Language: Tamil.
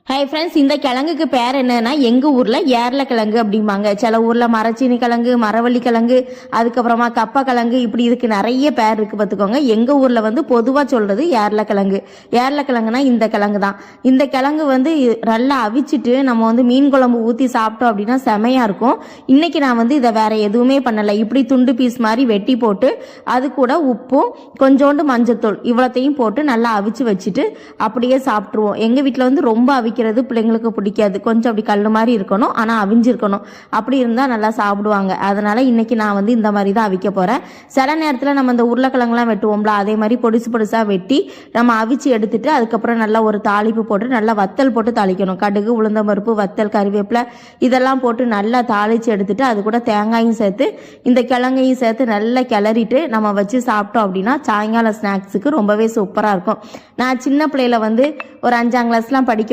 ஹாய் ஃப்ரெண்ட்ஸ், இந்த கிழங்குக்கு பேர் என்னன்னா எங்கள் ஊரில் ஏர்லக்கிழங்கு அப்படிம்பாங்க. சில ஊரில் மரச்சீனி கிழங்கு, மரவள்ளி கிழங்கு, அதுக்கப்புறமா கப்பை கிழங்கு, இப்படி இதுக்கு நிறைய பேர் இருக்குது பார்த்துக்கோங்க. எங்கள் ஊரில் பொதுவாக சொல்கிறது ஏர்லக்கிழங்கு. ஏர்லக்கிழங்குனா இந்த கிழங்கு தான். இந்த கிழங்கு நல்லா அவிச்சிட்டு நம்ம மீன் குழம்பு ஊற்றி சாப்பிட்டோம் அப்படின்னா செமையாக இருக்கும். இன்றைக்கி நான் இதை வேறு எதுவுமே பண்ணலை. இப்படி துண்டு பீஸ் மாதிரி வெட்டி போட்டு அது கூட உப்பும் கொஞ்சோண்டு மஞ்சத்தூள் இவ்வளோத்தையும் போட்டு நல்லா அவிச்சு வச்சுட்டு அப்படியே சாப்பிட்ருவோம். எங்கள் வீட்டில் ரொம்ப அவிக்கிறது பிள்ளைங்களுக்கு பிடிக்காது. கொஞ்சம் அப்படி கல் மாதிரி இருக்கணும், ஆனால் அவிஞ்சிருக்கணும். அப்படி இருந்தால் நல்லா சாப்பிடுவாங்க. அதனால் இன்றைக்கி நான் இந்த மாதிரி தான் அவிக்க போகிறேன். சில நேரத்தில் நம்ம இந்த உருளைக்கிழங்குலாம் வெட்டுவோம்ல, அதே மாதிரி பொடிசு பொடிசாக வெட்டி நம்ம அவிச்சு எடுத்துட்டு அதுக்கப்புறம் நல்லா ஒரு தாளிப்பு போட்டு நல்லா வத்தல் போட்டு தாளிக்கணும். கடுகு, உளுந்தம்பருப்பு, வத்தல், கறிவேப்பிலை இதெல்லாம் போட்டு நல்லா தாளித்து எடுத்துட்டு அது கூட தேங்காயும் சேர்த்து இந்த கிழங்கையும் சேர்த்து நல்லா கிளறிட்டு நம்ம வச்சு சாப்பிட்டோம் அப்படின்னா சாயங்கால ஸ்நாக்ஸுக்கு ரொம்பவே சூப்பராக இருக்கும். நான் சின்ன பிள்ளையில ஒரு 5ஆம் கிளாஸ்லாம் படிக்கும்